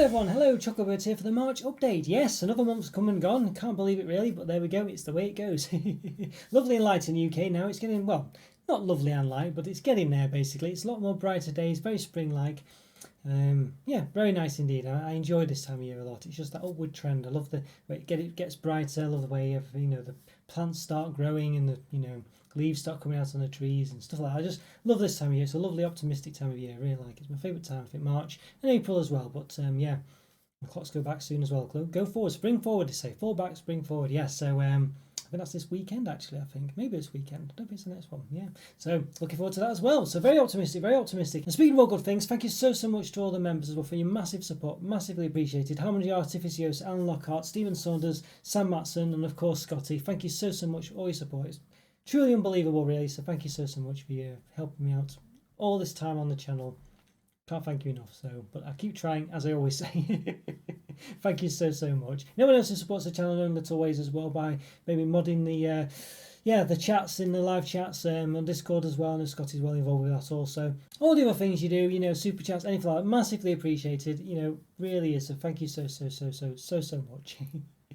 Hello everyone, hello, Chocolo here for the March update. Yes, another month's come and gone, can't believe it really, but there we go, it's the way it goes. Lovely and light in the UK now, it's getting, well, not lovely and light, but it's getting there basically. It's a lot more brighter days, very spring-like. Yeah, very nice indeed. I enjoy this time of year a lot. It's just that upward trend. I love the way it gets brighter. I love the way the plants start growing and the leaves start coming out on the trees and stuff like that. I just love this time of year. It's a lovely, optimistic time of year. I really like it. It's my favourite time. I think March and April as well. But yeah, the clocks go back soon as well. Go forward, spring forward. They say fall back, spring forward. Yes. So I think that's this weekend actually. I think maybe it's weekend. I don't think it's the next one. Yeah. So looking forward to that as well. So very optimistic, very optimistic. And speaking of all good things, thank you so much to all the members as well for your massive support. Massively appreciated. Harmony Artificios, Alan Lockhart, Stephen Saunders, Sam Matson, and of course Scotty. Thank you so much for all your support. It's truly unbelievable, really. So thank you so much for your helping me out all this time on the channel. Can't thank you enough. So, but I keep trying, as I always say. Thank you so much. No one else who supports the channel in own little ways as well by maybe modding the chats in the live chats on Discord as well. And Scotty's well involved with that also. All the other things you do, super chats, anything like that, massively appreciated. Really is. So thank you so much.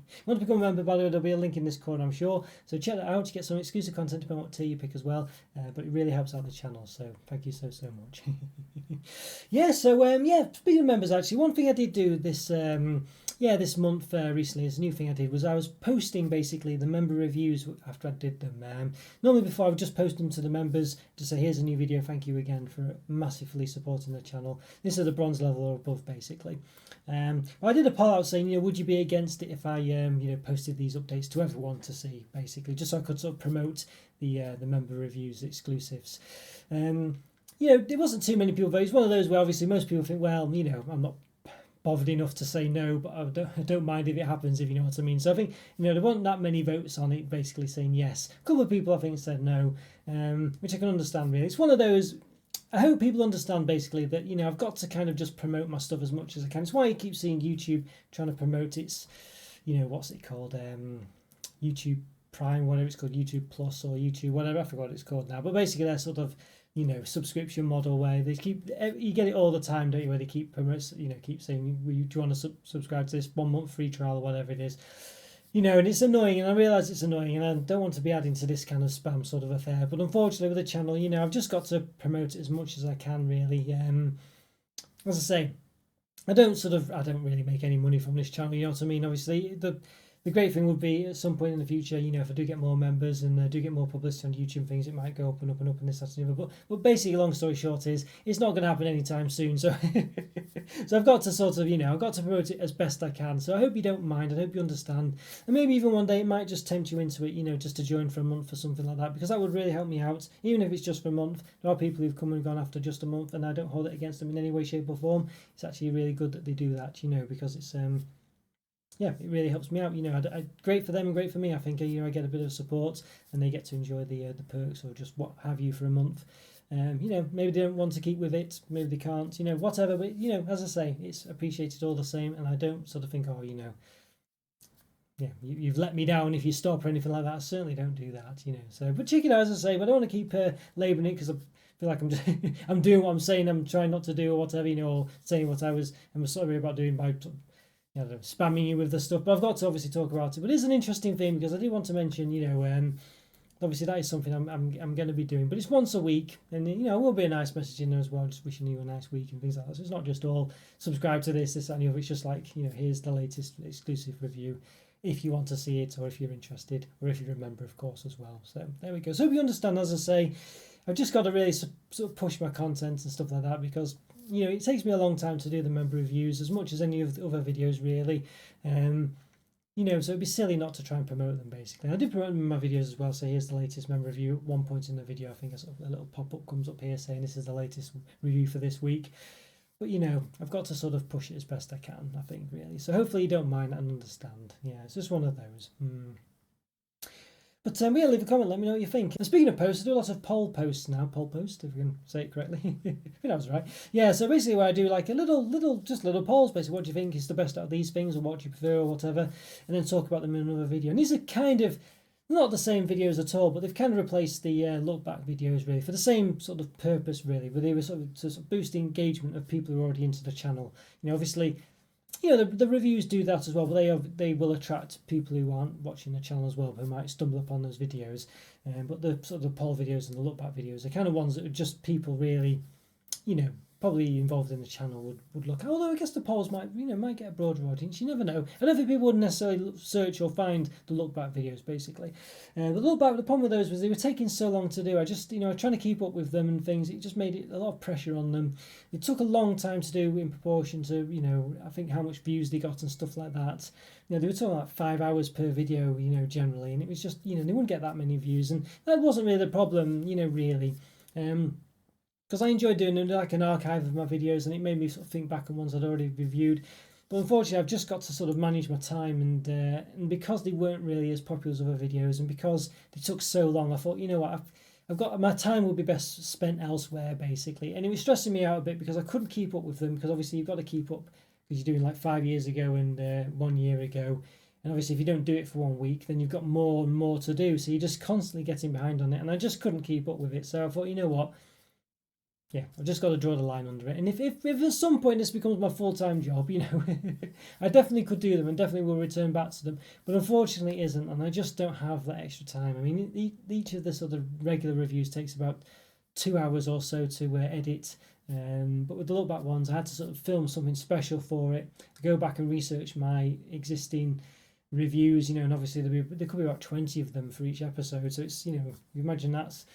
If you want to become a member, by the way, there'll be a link in this corner, I'm sure. So check that out to get some exclusive content depending on what tier you pick as well. But it really helps out the channel, so thank you so much. Yeah, so yeah, speaking of members, actually, one thing I did do this this month recently, is a new thing I did, was I was posting basically the member reviews after I did them. Normally before I would just post them to the members to say, here's a new video, thank you again for massively supporting the channel. This is the bronze level or above basically. I did a poll out saying, would you be against it if I posted these updates to everyone to see, basically, just so I could sort of promote the member reviews, exclusives. There wasn't too many people vote. It's one of those where obviously most people think, well, I'm not bothered enough to say no, but I don't mind if it happens, if you know what I mean. So I think there weren't that many votes on it basically saying yes. A couple of people I think said no, which I can understand really. It's one of those, I hope people understand basically that I've got to kind of just promote my stuff as much as I can. It's why you keep seeing YouTube trying to promote its what's it called, YouTube Prime, whatever it's called, YouTube Plus or YouTube whatever, I forgot what it's called now, but basically they're sort of subscription model where they keep, you get it all the time, don't you, where they keep keep saying, do you want to subscribe to this 1 month free trial or whatever it is, and it's annoying, and I realise it's annoying, and I don't want to be adding to this kind of spam sort of affair, but unfortunately with the channel, I've just got to promote it as much as I can really. As I say, I don't really make any money from this channel, you know what I mean. Obviously the great thing would be at some point in the future, if I do get more members and do get more publicity on YouTube and things, it might go up and up and up and this, that and the other. But basically, long story short is, it's not going to happen anytime soon. So so I've got to sort of, I've got to promote it as best I can. So I hope you don't mind. I hope you understand. And maybe even one day it might just tempt you into it, just to join for a month or something like that, because that would really help me out. Even if it's just for a month. There are people who've come and gone after just a month, and I don't hold it against them in any way, shape or form. It's actually really good that they do that, because it's yeah, it really helps me out. Great for them and great for me. I think I get a bit of support, and they get to enjoy the perks or just what have you for a month. Maybe they don't want to keep with it, maybe they can't. Whatever. But as I say, it's appreciated all the same, and I don't sort of think, oh, yeah, you've let me down if you stop or anything like that. I certainly don't do that. So, but check it out, as I say. But I don't want to keep labelling it, because I feel like I'm doing what I'm saying I'm trying not to do or whatever. Or saying what I'm sorry about doing by spamming you with the stuff, but I've got to obviously talk about it. But it is an interesting thing, because I do want to mention, obviously that is something I'm going to be doing, but it's once a week, and it will be a nice message in there as well, just wishing you a nice week and things like that. So it's not just all subscribe to this, that, and the other. It's just like, here's the latest exclusive review, if you want to see it, or if you're interested, or if you remember, of course, as well. So there we go. So if you understand, as I say, I've just got to really sort of push my content and stuff like that, because it takes me a long time to do the member reviews, as much as any of the other videos really. So it'd be silly not to try and promote them, basically. I do promote them in my videos as well. So here's the latest member review. At one point in the video, I think a little pop-up comes up here saying this is the latest review for this week. But I've got to sort of push it as best I can, I think, really. So hopefully you don't mind and understand. Yeah, it's just one of those. But yeah, leave a comment, let me know what you think. And speaking of posts, I do a lot of poll posts now. Poll post, if we can say it correctly. I think that was right. Yeah, so basically where I do like a little polls, basically. What do you think is the best out of these things, or what do you prefer, or whatever, and then talk about them in another video. And these are kind of not the same videos at all, but they've kind of replaced the look back videos really for the same sort of purpose really, where they were sort of to boost the engagement of people who are already into the channel. Obviously you know, the reviews do that as well, but they will attract people who aren't watching the channel as well, who might stumble upon those videos. But the sort of the poll videos and the look back videos are kind of ones that are just people really, you know, probably involved in the channel would look. Although I guess the polls might, you know, might get a broader audience. You never know. I don't think people would necessarily search or find the look back videos basically. The look back, the problem with those was they were taking so long to do. I just, you know, trying to keep up with them and things. It just made it a lot of pressure on them. It took a long time to do in proportion to, you know, I think how much views they got and stuff like that. You know, they were talking like 5 hours per video, you know, generally, and it was just, you know, they wouldn't get that many views, and that wasn't really the problem, you know, really. Because I enjoyed doing like an archive of my videos, and it made me sort of think back on ones I'd already reviewed. But unfortunately, I've just got to sort of manage my time, and because they weren't really as popular as other videos, and because they took so long, I thought, you know what, I've got my time will be best spent elsewhere, basically. And it was stressing me out a bit because I couldn't keep up with them, because obviously you've got to keep up because you're doing like 5 years ago and 1 year ago. And obviously, if you don't do it for 1 week, then you've got more and more to do. So you're just constantly getting behind on it, and I just couldn't keep up with it. So I thought, you know what, yeah, I've just got to draw the line under it. And if at some point this becomes my full-time job, you know, I definitely could do them and definitely will return back to them. But unfortunately it isn't, and I just don't have that extra time. I mean, each of the sort of regular reviews takes about 2 hours or so to edit. But with the look back ones, I had to sort of film something special for it, go back and research my existing reviews, you know, and obviously there could be about 20 of them for each episode. So it's, you know, you imagine that's,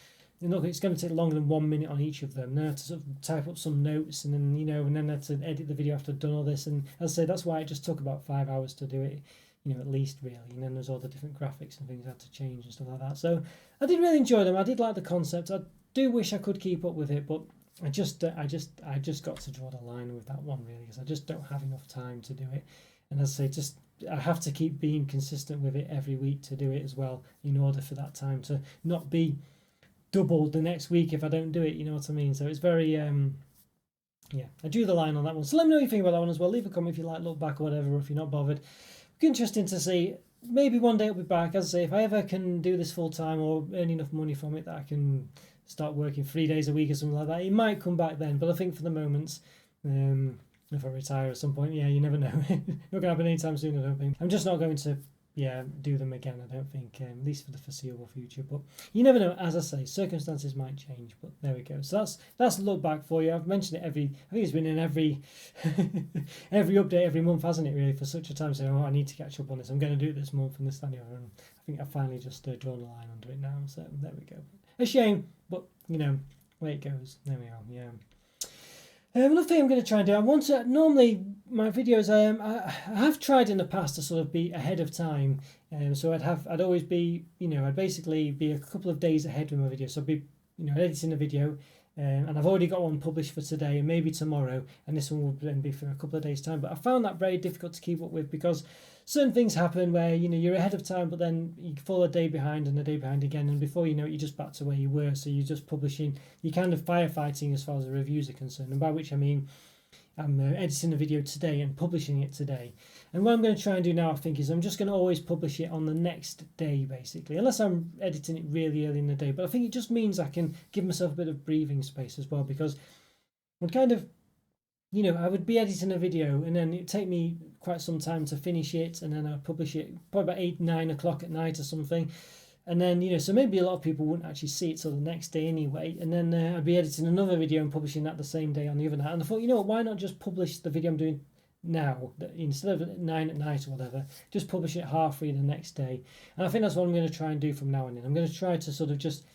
look, it's going to take longer than 1 minute on each of them. Then I have to sort of type up some notes, and then, you know, and then I have to edit the video after I've done all this. And as I say, that's why it just took about 5 hours to do it, you know, at least really. And then there's all the different graphics and things I had to change and stuff like that. So I did really enjoy them. I did like the concept. I do wish I could keep up with it, but I just got to draw the line with that one really, because I just don't have enough time to do it. And as I say, I have to keep being consistent with it every week to do it as well, in order for that time to not be doubled the next week if I don't do it, you know what I mean? So it's very, yeah, I drew the line on that one. So let me know what you think about that one as well. Leave a comment if you like, look back or whatever, or if you're not bothered. Interesting to see. Maybe one day it'll be back. As I say, if I ever can do this full time or earn enough money from it that I can start working 3 days a week or something like that, it might come back then. But I think for the moment, if I retire at some point, yeah, you never know. Not going to happen anytime soon, I don't think. I'm just not going to, yeah, do them again, I don't think, at least for the foreseeable future. But you never know, as I say, circumstances might change. But there we go. So that's a look back for you. I've mentioned it I think it's been in every every update every month, hasn't it, really, for such a time saying, oh, I need to catch up on this. I'm going to do it this month and this, that, and the other. And I think I've finally just drawn a line under it now. So there we go. A shame, but, you know, way it goes. There we are, yeah. Another thing I'm going to try and do, I want to, normally my videos, I have tried in the past to sort of be ahead of time. So I'd always be, you know, I'd basically be a couple of days ahead with my video. So I'd be, you know, editing a video, and I've already got one published for today and maybe tomorrow, and this one will then be for a couple of days' time. But I found that very difficult to keep up with, because certain things happen where, you know, you're ahead of time, but then you fall a day behind and a day behind again, and before you know it, you're just back to where you were. So you're just publishing, you're kind of firefighting as far as the reviews are concerned, and by which I mean I'm editing a video today and publishing it today. And what I'm going to try and do now, I think, is I'm just going to always publish it on the next day, basically, unless I'm editing it really early in the day. But I think it just means I can give myself a bit of breathing space as well, because I'm kind of, you know, I would be editing a video and then it'd take me quite some time to finish it, and then I'd publish it probably about 8, 9 o'clock at night or something. And then, you know, so maybe a lot of people wouldn't actually see it till the next day anyway. And then I'd be editing another video and publishing that the same day on the other night. And I thought, you know what, why not just publish the video I'm doing now, instead of 9 at night or whatever, just publish it half-free the next day. And I think that's what I'm going to try and do from now on in. I'm going to try to sort of just,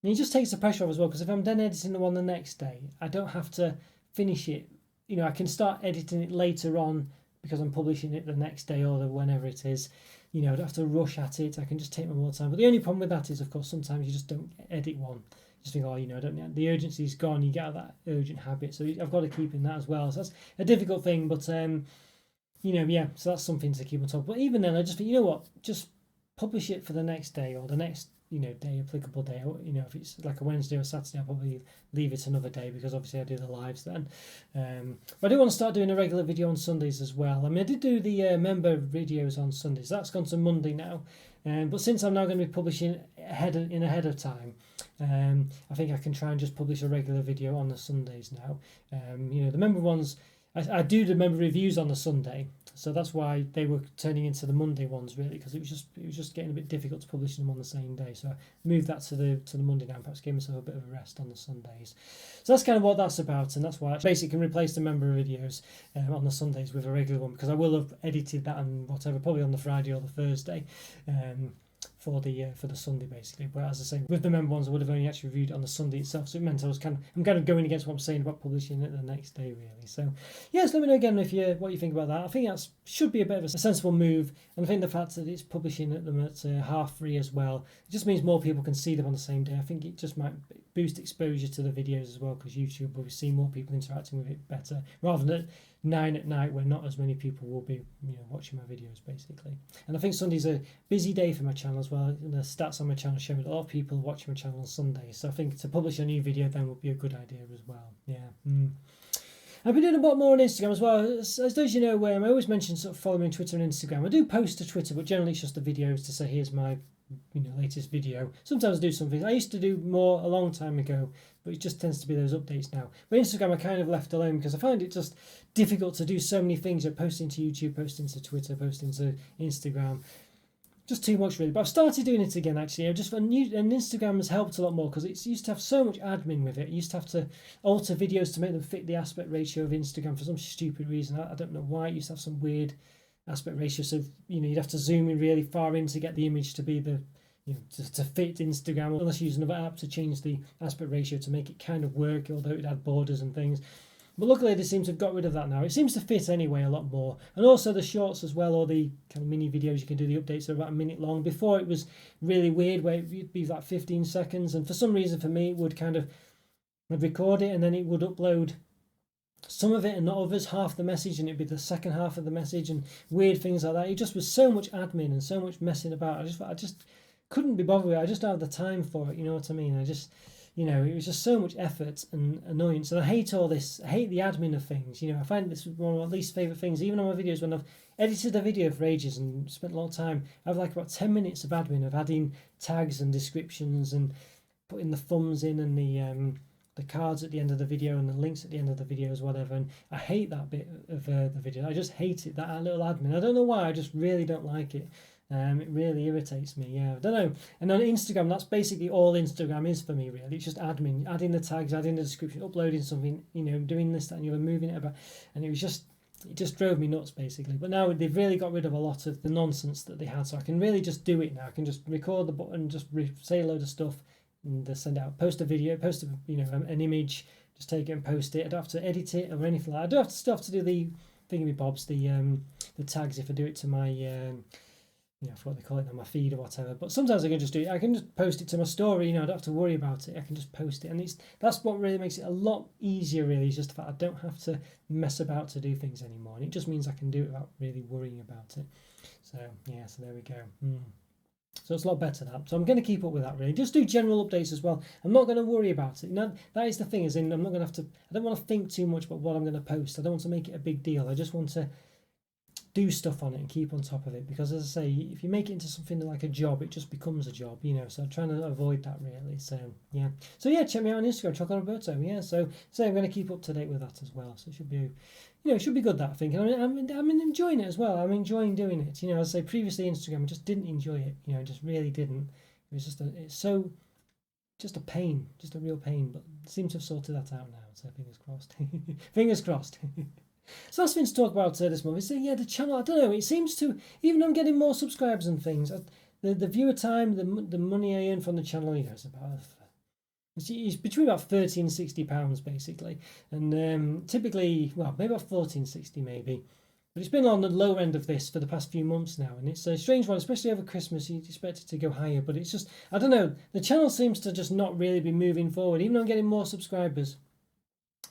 and it just takes the pressure off as well, because if I'm then editing the one the next day, I don't have to finish it. You know, I can start editing it later on because I'm publishing it the next day or whenever it is. You know, I don't have to rush at it. I can just take my more time. But the only problem with that is, of course, sometimes you just don't edit one. You just think, oh, you know, I don't. The urgency's gone. You get out of that urgent habit. So I've got to keep in that as well. So that's a difficult thing. But you know, yeah. So that's something to keep on top. But even then, I just think, you know what, just publish it for the next day or the next, you know, day, applicable day. You know, if it's like a Wednesday or Saturday, I'll probably leave it another day, because obviously I do the lives then. But I do want to start doing a regular video on Sundays as well. I mean, I did do the member videos on Sundays. That's gone to Monday now. But since I'm now going to be publishing ahead of time, I think I can try and just publish a regular video on the Sundays now. You know, the member ones, I do the member reviews on the Sunday, so that's why they were turning into the Monday ones really, because it was just getting a bit difficult to publish them on the same day. So I moved that to the Monday now, and perhaps gave myself a bit of a rest on the Sundays. So that's kind of what that's about, and that's why I basically can replace the member videos on the Sundays with a regular one, because I will have edited that and whatever, probably on the Friday or the Thursday. For the Sunday basically, but as I say, with the member ones I would have only actually reviewed it on the Sunday itself, so it meant I'm kind of going against what I'm saying about publishing it the next day really. So yes, let me know again what you think about that. I think that should be a bit of a sensible move, and I think the fact that it's publishing them at half free as well, it just means more people can see them on the same day. I think it just might boost exposure to the videos as well, because YouTube will see more people interacting with it better, rather than at 9 at night where not as many people will be watching my videos basically. And I think Sunday's a busy day for my channel as well. The stats on my channel show a lot of people watching my channel on Sunday, so I think to publish a new video then would be a good idea as well. I've been doing a lot more on Instagram as well. As those you know, I always mention sort of following me on Twitter and Instagram. I do post to Twitter, but generally it's just the videos to say here's my latest video. Sometimes I do something. I used to do more a long time ago, but it just tends to be those updates now. But Instagram I kind of left alone because I find it just difficult to do so many things. You're posting to YouTube, posting to Twitter, posting to Instagram. Just too much really. But I've started doing it again actually. And Instagram has helped a lot more, because it used to have so much admin with it. You used to have to alter videos to make them fit the aspect ratio of Instagram for some stupid reason. I don't know why. It used to have some weird aspect ratio, so you'd have to zoom in really far in to get the image to be the to fit Instagram, unless you use another app to change the aspect ratio to make it kind of work, although it had borders and things. But luckily they seem to have got rid of that now. It seems to fit anyway a lot more. And also the shorts as well, or the kind of mini videos, you can do the updates are about a minute long. Before it was really weird where it'd be like 15 seconds, and for some reason for me it would kind of, I'd record it and then it would upload some of it and not others, half the message, and it'd be the second half of the message and weird things like that. It just was so much admin and so much messing about. I just couldn't be bothered with it. I just don't have the time for it, you know what I mean? It was just so much effort and annoyance, and I hate all this. I hate the admin of things. I find this one of my least favourite things. Even on my videos, when I've edited a video for ages and spent a lot of time, I have like about 10 minutes of admin of adding tags and descriptions and putting the thumbs in and the cards at the end of the video and the links at the end of the videos, whatever. And I hate that bit of the video. I just hate it, that little admin. I don't know why, I just really don't like it. It really irritates me, yeah. I don't know. And on Instagram, that's basically all Instagram is for me, really. It's just admin, adding the tags, adding the description, uploading something, doing this, that, and you're moving it about. And it just drove me nuts, basically. But now they've really got rid of a lot of the nonsense that they had, so I can really just do it now. I can just record the button, just say a load of stuff, and send it out. Post a video, post an image, just take it and post it. I don't have to edit it or anything like that. I do still have to do the thingamybobs, the tags if I do it to my I forgot what they call it now, my feed or whatever. But sometimes I can just do it. I can just post it to my story. I don't have to worry about it. I can just post it, and that's what really makes it a lot easier. Really, is just the fact I don't have to mess about to do things anymore, and it just means I can do it without really worrying about it. So yeah, so there we go. So it's a lot better that. So I'm going to keep up with that really. Just do general updates as well. I'm not going to worry about it. That is the thing. I'm not going to have to. I don't want to think too much about what I'm going to post. I don't want to make it a big deal. I just want to do stuff on it and keep on top of it, because as I say, if you make it into something like a job, it just becomes a job, so I'm trying to avoid that really. So yeah, check me out on Instagram, Chocolo Roberto. So I'm going to keep up to date with that as well, so it should be it should be good, that I think. And I'm enjoying it as well. I'm enjoying doing it. As I say, previously Instagram I just didn't enjoy it. I just really didn't. It was just a pain, just a real pain, but I seem to have sorted that out now, so fingers crossed. Fingers crossed. So that's things to talk about this month. The channel, I don't know, it seems to, even though I'm getting more subscribers and things, the viewer time, the money I earn from the channel, it's about, it's between about £30 and £60 basically, and typically, well, maybe about £14.60 maybe, but it's been on the low end of this for the past few months now, and it's a strange one, especially over Christmas. You'd expect it to go higher, but it's just, I don't know, the channel seems to just not really be moving forward. Even though I'm getting more subscribers,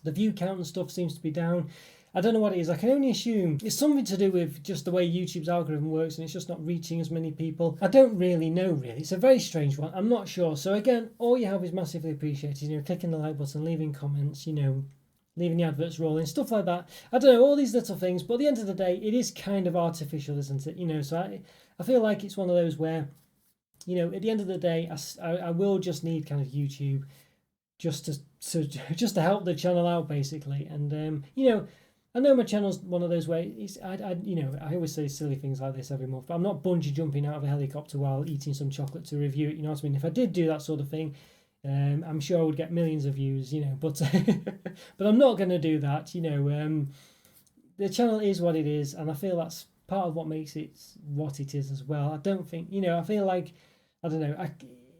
the view count and stuff seems to be down. I don't know what it is. I can only assume it's something to do with just the way YouTube's algorithm works, and it's just not reaching as many people. I don't really know, really. It's a very strange one. I'm not sure. So again, all you have is massively appreciated. Clicking the like button, leaving comments, leaving the adverts rolling, stuff like that. I don't know, all these little things. But at the end of the day, it is kind of artificial, isn't it? So I feel like it's one of those where, at the end of the day, I will just need kind of YouTube just to help the channel out, basically. And, I know my channel's one of those where I always say silly things like this every month, but I'm not bungee jumping out of a helicopter while eating some chocolate to review it. You know what I mean? If I did do that sort of thing, I'm sure I would get millions of views. But but I'm not going to do that. The channel is what it is, and I feel that's part of what makes it what it is as well. I don't think I feel like I don't know.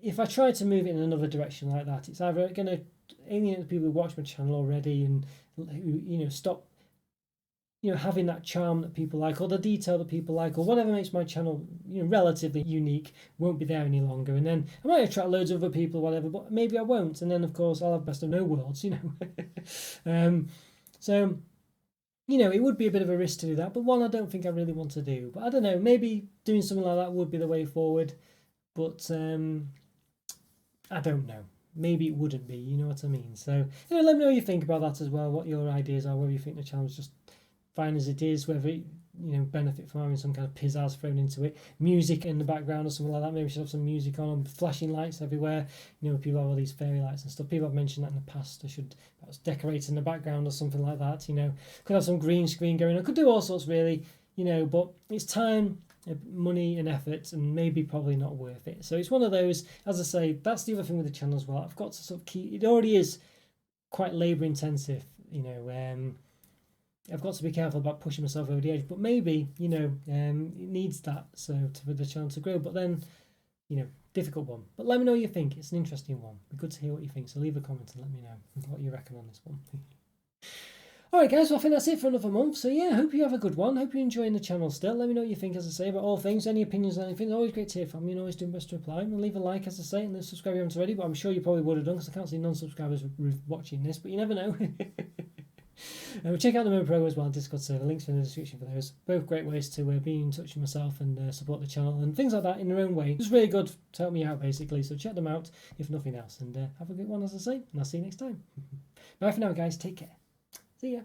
If I try to move it in another direction like that, it's either going to alienate the people who watch my channel already and who stop having that charm that people like, or the detail that people like, or whatever makes my channel relatively unique won't be there any longer. And then I might attract loads of other people, whatever, but maybe I won't. And then of course I'll have best of no worlds, So it would be a bit of a risk to do that, but one I don't think I really want to do. But I don't know, maybe doing something like that would be the way forward. But I don't know. Maybe it wouldn't be, you know what I mean? So let me know what you think about that as well, what your ideas are, whether you think the channel's just fine as it is, whether it benefit from having some kind of pizzazz thrown into it, music in the background or something like that. Maybe we should have some music on, flashing lights everywhere. People have all these fairy lights and stuff. People have mentioned that in the past. I should perhaps decorate in the background or something like that. Could have some green screen going. I could do all sorts really. But it's time, money and effort, and maybe probably not worth it. So it's one of those, as I say, that's the other thing with the channel as well. I've got to sort of keep, it already is quite labour intensive, I've got to be careful about pushing myself over the edge, but maybe, it needs that for the channel to grow. But then, difficult one. But let me know what you think. It's an interesting one. It'd be good to hear what you think. So leave a comment and let me know what you reckon on this one. Alright guys, well I think that's it for another month. So yeah, hope you have a good one. Hope you're enjoying the channel still. Let me know what you think, as I say, about all things. Any opinions on anything. It's always great to hear from you, and always doing best to reply. And leave a like, as I say, and then subscribe if you haven't already, but I'm sure you probably would have done because I can't see non-subscribers watching this, but you never know. Check out the Mo Pro as well, Discord server. Links in the description for those. Both great ways to be in touch with myself and support the channel and things like that in their own way. It's really good to help me out basically. So check them out if nothing else. And have a good one, as I say. And I'll see you next time. Bye for now, guys. Take care. See ya.